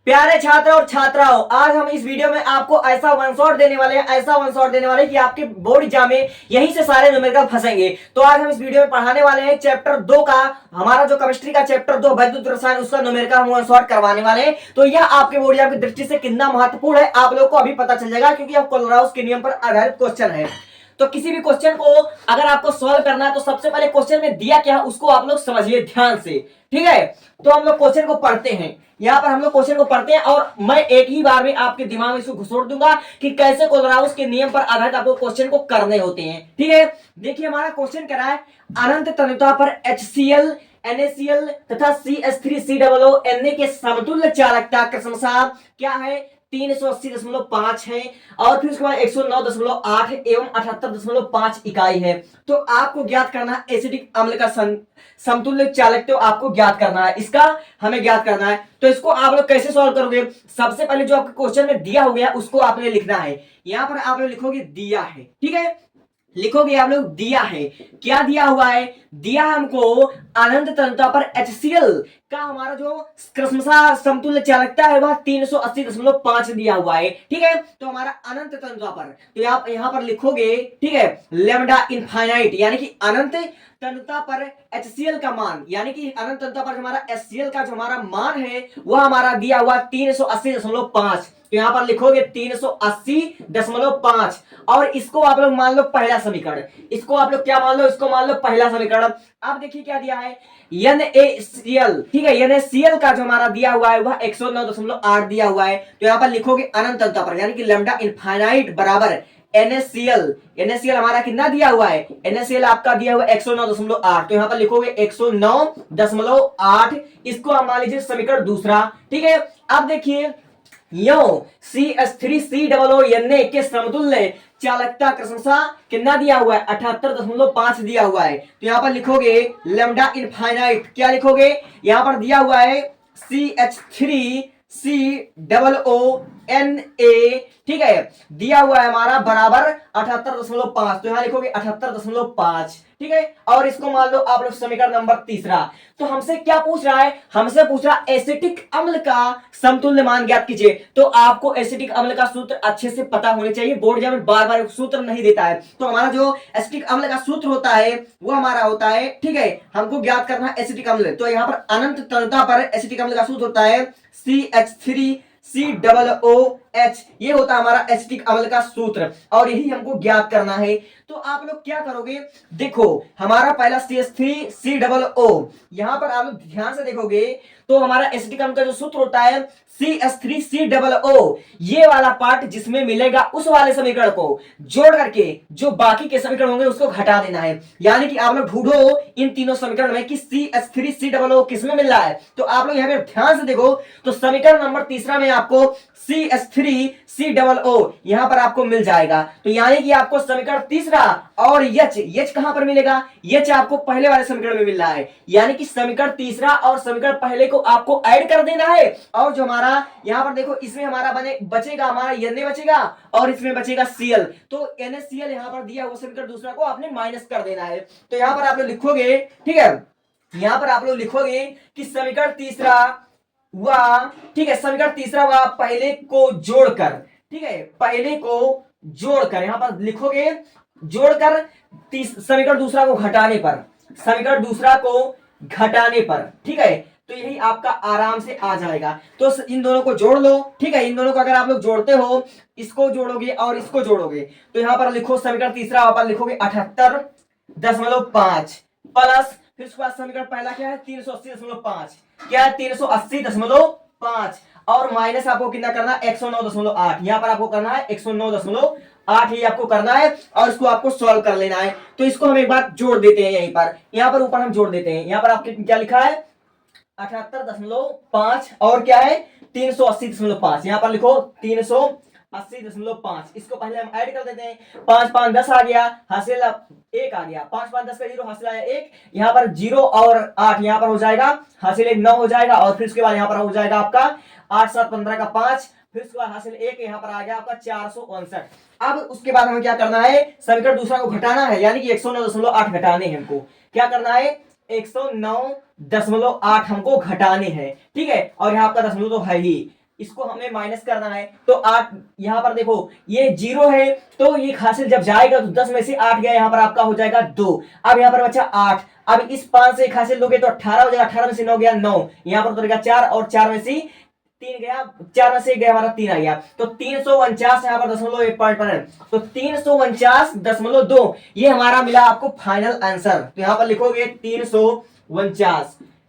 प्यारे छात्र और छात्राओं, आज हम इस वीडियो में आपको ऐसा वन शॉट देने वाले हैं, ऐसा वन शॉट देने वाले हैं कि आपके बोर्ड एग्जाम में यहीं से सारे न्यूमेरिकल फंसेंगे। तो आज हम इस वीडियो में पढ़ाने वाले हैं चैप्टर 2 का, हमारा जो केमिस्ट्री का चैप्टर 2 वैद्युत रसायन, उसका न्यूमेरिकल हम वन शॉट करवाने वाले हैं। तो यह आपके बोर्ड एग्जाम की दृष्टि से कितना महत्वपूर्ण है आप लोग को अभी पता चल जाएगा, क्योंकि यह कोलराउस के नियम पर आधारित क्वेश्चन है। तो किसी भी क्वेश्चन को अगर आपको सॉल्व करना है तो सबसे पहले क्वेश्चन में दिया क्या है उसको आप लोग समझिए ध्यान से, ठीक है। तो हम लोग क्वेश्चन को पढ़ते हैं, यहाँ पर हम लोग क्वेश्चन को पढ़ते हैं और मैं एक ही बार में आपके दिमाग में इसको घुसोड़ दूंगा कि कैसे कोलराउस के नियम पर आधारित आपको क्वेश्चन को करने होते हैं, ठीक है। देखिए हमारा क्वेश्चन क्या है, अनंत तन्यता पर HCl NaCl तथा CH3COO के समतुल्य चालकता क्रमशः क्या है 380.5 है और फिर उसके बाद 109.8 एवं 78.5 इकाई है। तो आपको ज्ञात करना है एसिटिक अम्ल का समतुल्य चालक, तो आपको ज्ञात करना है, इसका हमें ज्ञात करना है। तो इसको आप लोग कैसे सॉल्व करोगे, सबसे पहले जो आपके क्वेश्चन में दिया हो गया उसको आपने लिखना है। यहां पर आप लोग लिखोगे दिया है, ठीक है, लिखोगे आप लोग दिया है। क्या दिया हुआ है, दिया हमको अनंत तन्यता पर HCl का हमारा जो क्रमशः समतुल्य चालकता है वह 380.5 दिया हुआ है, ठीक है। तो हमारा अनंत तन्यता पर, तो आप यहां पर लिखोगे, ठीक है, लेमडा इनफाइनाइट यानी कि अनंत तन्यता पर HCl का मान, यानी कि अनंत तन्यता पर हमारा HCl का जो हमारा मान है वह हमारा दिया हुआ 380.5। तो यहां पर लिखोगे 380.5 और इसको आप लोग मान लो पहला समीकरण, इसको आप लोग क्या मान लो, इसको मान लो पहला समीकरण। अब देखिए क्या दिया है NaCl, ठीक है, NaCl का जो हमारा दिया हुआ है वह 109.8 दिया हुआ है। तो यहां पर लिखोगे अनंत तन्यता पर यानी कि लैम्डा इनफाइनाइट बराबर NaCl हमारा कितना दिया हुआ है, NaCl आपका दिया हुआ 109.8। तो यहां पर लिखोगे 109.8, इसको हम मान लीजिए समीकरण दूसरा, ठीक है। अब देखिए यो CH3COO के समतुल्य चालकता क्रमशः कितना दिया हुआ है 78.5 दिया हुआ है। तो यहां पर लिखोगे लैम्डा इनफाइनाइट, क्या लिखोगे, यहां पर दिया हुआ है CH3COONA, ठीक है, दिया हुआ है हमारा बराबर 78.5। तो यहां लिखोगे 78.5, ठीक है। और इसको मान लो आप लोग समीकरण नंबर तीसरा। तो हमसे क्या पूछ रहा है, हमसे पूछ रहा है एसिटिक अम्ल का समतुल्य मान ज्ञात कीजिए। तो आपको एसिटिक अम्ल का सूत्र अच्छे से पता होने चाहिए, बोर्ड एग्जाम में बार बार सूत्र नहीं देता है। तो हमारा जो एसिटिक अम्ल का सूत्र होता है वो हमारा होता है, ठीक है, हमको ज्ञात करना है एसिटिक अम्ल। तो यहाँ पर अनंत तन्यता पर एसिटिक अम्ल का सूत्र होता है CH3COOH, ये होता है हमारा एसिटिक अम्ल का सूत्र और यही हमको ज्ञात करना है। तो आप लोग क्या करोगे, देखो हमारा पहला CH3COO, यहां पर आप लोग ध्यान से देखोगे तो हमारा एसिटिक अम्ल का जो सूत्र होता है CH3COO, ये वाला पार्ट जिसमें मिलेगा उस वाले समीकरण को जोड़ करके जो बाकी के समीकरण होंगे उसको घटा देना है। यानी कि आप लोग ढूंढो इन तीनों समीकरण में कि CH3COO किसमें मिल रहा है। तो आप लोग यहाँ पे ध्यान से देखो तो समीकरण नंबर तीसरा में आपको CH3COO यहां पर आपको मिल जाएगा। तो यानी कि आपको समीकरण तीसरा और H कहां पर मिलेगा, H आपको पहले वाले समीकरण में मिल रहा है। यानी कि समीकरण तीसरा और समीकरण पहले को आपको ऐड कर देना है और जो हमारा यहां पर देखो इसमें हमारा बचेगा हमारा Na बचेगा और इसमें बचेगा Cl। तो NaCl यहां पर दिया हुआ समीकरण दूसरा को आपने माइनस कर देना है। तो यहां पर आप लोग लिखोगे, ठीक है, यहां पर आप लोग लिखोगे कि समीकरण तीसरा हुआ, ठीक है, समीकरण तीसरा हुआ पहले को जोड़कर, ठीक है, पहले को जोड़कर यहां पर लिखोगे जोड़कर समीकरण दूसरा को घटाने पर, समीकरण दूसरा को घटाने पर, ठीक है। तो यही आपका आराम से आ जाएगा। तो इन दोनों को जोड़ लो, ठीक है, इन दोनों को अगर आप लोग जोड़ते हो, इसको जोड़ोगे और इसको जोड़ोगे तो यहां पर लिखो समीकरण तीसरा वहां पर लिखोगे 78.5 प्लस फिर उसके बाद समीकरण पहला क्या है 380.5, क्या है 380.5 और माइनस आपको कितना करना है 109.8, यहां पर आपको करना है 109.8 ही आपको करना है और इसको आपको सॉल्व कर लेना है। तो इसको हम एक बार जोड़ देते हैं, यहीं पर यहां पर ऊपर हम जोड़ देते हैं। यहां पर आपके क्या लिखा है 78.5 और क्या है 380.5, यहां पर लिखो 380.5, इसको पहले हम ऐड कर देते हैं। 5 5 10 आ गया, हासिल 1 आ गया, 5 5 10 का 0 हासिल आया 1, यहाँ पर 0 और 8 यहाँ पर हो जाएगा, हासिल 1 9 हो जाएगा और फिर उसके बाद यहाँ पर हो जाएगा आपका 8 7 15 का 5, फिर उसके बाद हासिल 1 यहाँ पर आ गया आपका 459। अब उसके बाद हमें क्या करना है, समीकरण दूसरा को घटाना है, यानी कि 109.8 घटाने हैं हमको, क्या करना है 109.8 हमको घटाने हैं, ठीक है। और यहाँ आपका दशमलव तो है ही, इसको हमें माइनस करना है। तो 8 यहाँ पर देखो ये 0 है, तो ये हासिल जब जाएगा तो 10 में से 8 गया, यहाँ पर आपका हो जाएगा 2। अब यहाँ पर बचा 8। अब इस 5 से एक हासिल लोगे तो 18 हो जाएगा, 18 में से 9 गया 9, यहाँ पर तो रहेगा 4 और 4 में से 3 गया, 4 में से गया हमारा 3 आ गया, तो 349 यहाँ पर दशमलव 1 पॉइंट पर है, तो 349.2 ये हमारा मिला आपको फाइनल आंसर। तो यहाँ पर लिखोगे 349,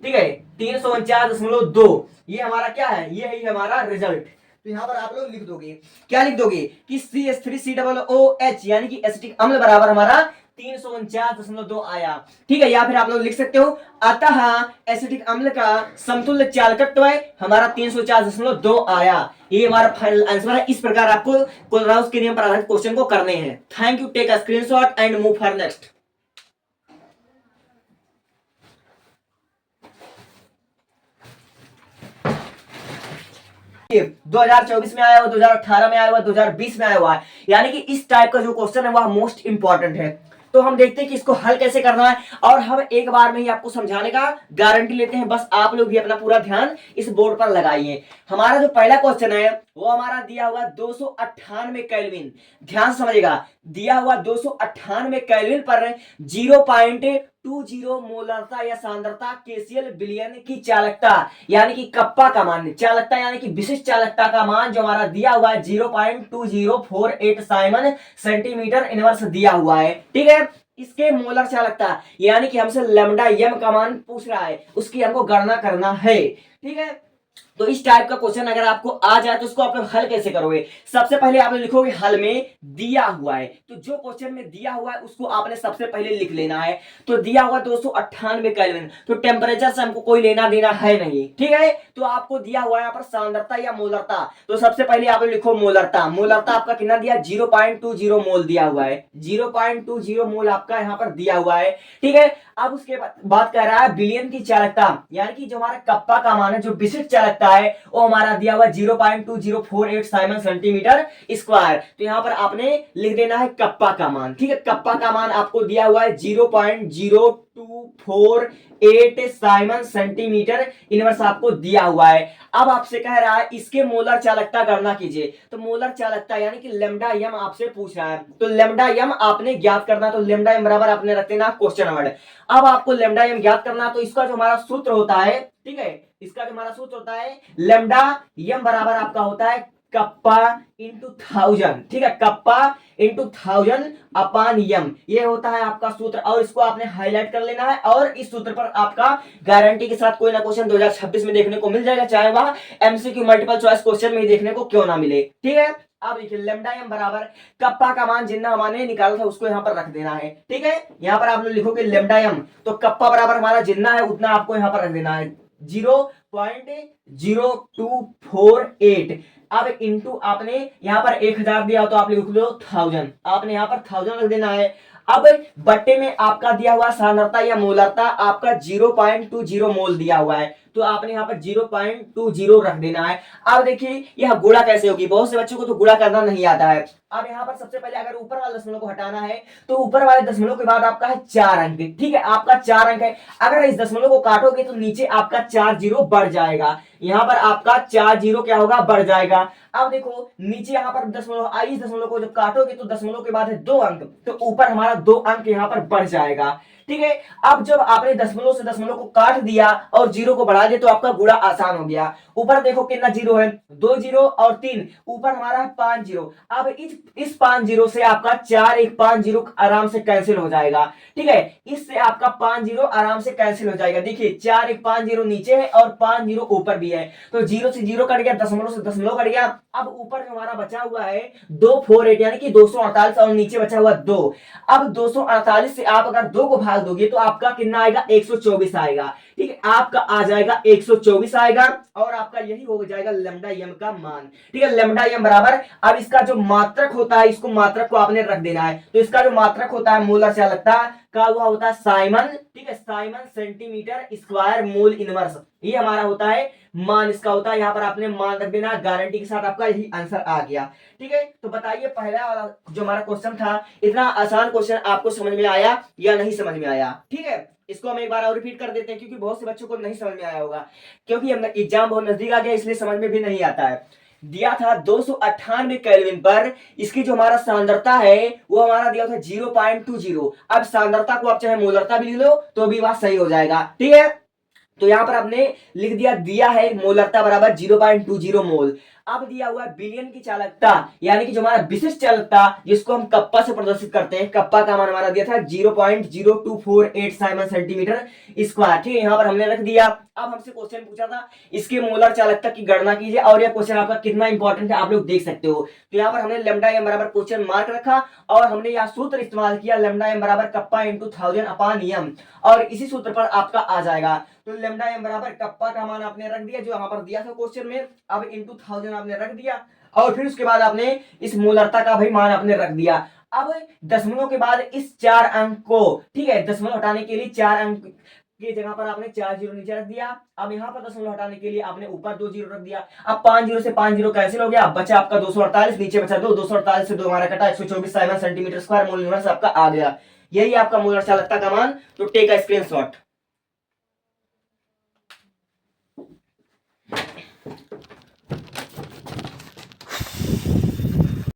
ठीक है, 349.2 ये हमारा क्या है, ये है हमारा रिजल्ट। तो यहाँ पर आप लोग लिख दोगे, क्या लिख दोगे कि CH3COOH यानी कि एसिटिक अम्ल बराबर हमारा 349.2 आया, ठीक है। या फिर आप लोग लिख सकते हो अतः एसिटिक अम्ल का समतुल्य चालकत्व हमारा 349.2 आया, ये हमारा फाइनल आंसर है। इस प्रकार आपको कोलराउस के नियम पर आधारित क्वेश्चन को करने हैं। Thank you, take a screenshot and move for next. 2024 में आया हुआ, 2018 में आया हुआ, 2020 में आया हुआ है, यानी कि इस टाइप का जो क्वेश्चन है वह मोस्ट इंपॉर्टेंट है। तो हम देखते हैं कि इसको हल कैसे करना है, और हम एक बार में ही आपको समझाने का गारंटी लेते हैं। बस आप लोग भी अपना पूरा ध्यान इस बोर्ड पर लगाइए। हमारा जो पहला क्वेश्चन है वो हमारा दिया हुआ 298 केल्विन, ध्यान से समझिएगा, दिया हुआ 298 केल्विन पर 0.20 मोलरता या सांद्रता केसीएल विलयन की चालकता यानी कि कप्पा का मान, चालकता यानी कि विशिष्ट चालकता का मान जो हमारा दिया हुआ है 0.2048 साइमन सेंटीमीटर इनवर्स दिया हुआ है, ठीक है। इसके मोलर चालकता यानी कि हमसे लैम्डा एम का मान पूछ रहा है, उसकी हमको गणना करना है, ठीक है। तो इस टाइप का क्वेश्चन अगर आपको आ जाए तो उसको आप लोग हल कैसे करोगे। सबसे पहले आप लोग लिखोगे हल में दिया हुआ है, तो जो क्वेश्चन में दिया हुआ है उसको आपने सबसे पहले लिख लेना है। तो दिया हुआ 298 केल्विन, तो टेम्परेचर से हमको कोई लेना देना है नहीं, ठीक है। तो आपको दिया हुआ है यहाँ पर सांद्रता या मोलरता, तो सबसे पहले आप लोग लिखो मोलरता। मोलरता आपका कितना दिया, 0.20 मोल दिया हुआ है, 0.20 मोल आपका यहाँ पर दिया हुआ है, ठीक है। अब उसके बाद बात कर रहा है विलयन की चालकता, यानी कि जो हमारा कप्पा का मान है, जो विशिष्ट चालकता है वो हमारा दिया हुआ 0.2048 साइमन सेंटीमीटर स्क्वायर। तो यहाँ पर आपने लिख देना है कप्पा का मान, ठीक है। कप्पा का मान आपको दिया हुआ है 0.0248 साइमन सेंटीमीटर इनवर्स आपको दिया हुआ है। अब आपसे कह रहा है इसके मोलर चालकता गणना कीजिए, तो मोलर चालकता यानी कि लेमडा एम आपसे पूछ रहा है, तो लेमडा एम आपने ज्ञात करना, तो लेमडा एम बराबर आपने रख देना क्वेश्चन वर्ड। अब आपको लेमडा एम ज्ञात करना, तो इसका जो हमारा सूत्र होता है, ठीक है, इसका जो हमारा सूत्र होता है लेमडा एम बराबर आपका होता है कप्पा इंटू 1000, ठीक है, कप्पा इंटू 1000 अपान यम, ये होता है आपका सूत्र। और इसको आपने हाईलाइट कर लेना है, और इस सूत्र पर आपका गारंटी के साथ कोई ना क्वेश्चन 2026 में देखने को मिल जाएगा, चाहे वह एमसीक्यू मल्टीपल चॉइस क्वेश्चन में ही देखने को क्यों ना मिले, ठीक है। अब देखिए लेमडा एम बराबर कप्पा का मान जितना हमने निकाला था उसको यहाँ पर रख देना है, ठीक है। यहाँ पर आप लोग लिखोगे लेमडा एम, तो कप्पा बराबर हमारा जितना है उतना आपको यहाँ पर रख देना है 0.0248। अब इंटू आपने यहाँ पर 1000 दिया तो आप लिख लो 1000, आपने यहाँ पर 1000 रख देना है। अब बट्टे में आपका दिया हुआ सांद्रता या मोलरता आपका 0.20 मोल दिया हुआ है, तो आपने यहाँ पर 0.20 रख देना है। अब देखिए यह गुणा कैसे होगी, बहुत से बच्चों को तो गुणा करना नहीं आता है। अब यहाँ पर सबसे पहले अगर ऊपर वाले दशमलव को हटाना है तो ऊपर वाले दशमलव के बाद आपका है 4 अंक, ठीक है, आपका 4 अंक है। अगर इस दशमलव को काटोगे तो नीचे आपका 4 जीरो बढ़ जाएगा, यहाँ पर आपका 4 जीरो क्या होगा, बढ़ जाएगा। अब देखो नीचे यहाँ पर दशमलव आई, इस दशमलव को जब काटोगे तो दशमलव के बाद है 2 अंक, तो ऊपर हमारा 2 अंक यहाँ पर बढ़ जाएगा, ठीक है। अब जब आपने दशमलव से दशमलव को काट दिया और जीरो को बढ़ा दिया तो आपका गुणा आसान हो गया। ऊपर देखो कितना जीरो है, 2 जीरो और 3, ऊपर हमारा है 5 जीरो। अब इस 5 जीरो से आपका 4 1 5 जीरो आराम से कैंसिल हो जाएगा, ठीक है। इससे आपका 5 जीरो आराम से कैंसिल हो जाएगा। देखिए 4 1 5 जीरो नीचे है और 5 जीरो ऊपर भी है, तो जीरो से जीरो कट गया, दशमलव से दशमलव कट गया। अब ऊपर जो हमारा बचा हुआ है 248 यानी कि 248 और नीचे बचा हुआ 2। अब 248 से आप अगर 2 को भाग दोगे तो आपका कितना आएगा, 124 आएगा, ठीक है, आपका आ जाएगा 124 आएगा, और आपका यही हो जाएगा लेमडा एम का मान, ठीक है। लेमडा एम बराबर, अब इसका जो मात्रक होता है, इसको मात्रक को आपने रख देना है, तो इसका जो मात्रक होता है मोलर चालकता का हुआ होता है साइमन, ठीक है, Simon centimetre square mole inverse, ये हमारा होता है मान इसका होता है। यहाँ पर आपने मान रख देना, गारंटी के साथ आपका यही आंसर आ गया। ठीक है, तो बताइए पहला वाला जो हमारा क्वेश्चन था, इतना आसान क्वेश्चन आपको समझ में आया या नहीं समझ में आया? ठीक है, इसको हम एक बार और रिपीट कर देते हैं क्योंकि बहुत से बच्चों को नहीं समझ में आया होगा, क्योंकि हम एग्जाम बहुत नजदीक आ गया इसलिए समझ में भी नहीं आता है। दिया था 298 केल्विन पर, इसकी जो हमारा सांद्रता है वो हमारा दिया था 0.20। अब सांद्रता को आप चाहे मोलरता भी लिख लो तो भी बात सही हो जाएगा। ठीक है, तो यहां पर आपने लिख दिया है मोलरता बराबर 0.20 मोल। अब दिया हुआ है बिलियन की चालकता, यानी कि जो हमारा विशिष्ट चालकता जिसको हम कप्पा से प्रदर्शित करते हैं, कप्पा का मान हमारा दिया था 0.0248 साइमन सेंटीमीटर स्क्वायर। ठीक है, यहां पर हमने रख दिया। अब हमसे क्वेश्चन पूछा था इसके मोलर चालकता की गणना कीजिए, और यह क्वेश्चन आपका कितना इंपॉर्टेंट है आप लोग देख सकते हो। तो यहाँ पर हमने लेमडा एम बराबर क्वेश्चन मार्क रखा और हमने यह सूत्र इस्तेमाल किया, लेमडा एम बराबर कप्पा इंटू 1000 अपान एम, और इसी सूत्र पर आपका आ जाएगा। तो लेमडा एम बराबर कप्पा का मान आपने रख दिया जो यहाँ पर दिया था क्वेश्चन में, अब इंटू 1000 आपने रख दिया, और फिर उसके बाद आपने इस मोलरता का भी मान आपने रख दिया। अब दशमलव के बाद इस 4 अंक को, ठीक है, दशमलव हटाने के लिए 4 अंक की जगह पर आपने 4 जीरो नीचे रख दिया। अब यहाँ पर दशमलव हटाने के लिए आपने ऊपर 2 जीरो रख दिया। अब 5 जीरो से 5 जीरो कैंसिल हो गया, बचा आपका 248, नीचे बचा 2, 248 से 2 हमारा कटा 124 Simon centimetre square mole units आपका आ गया। यही आपका मोलर चालकता का मान। तो टेक अ स्क्रीनशॉट।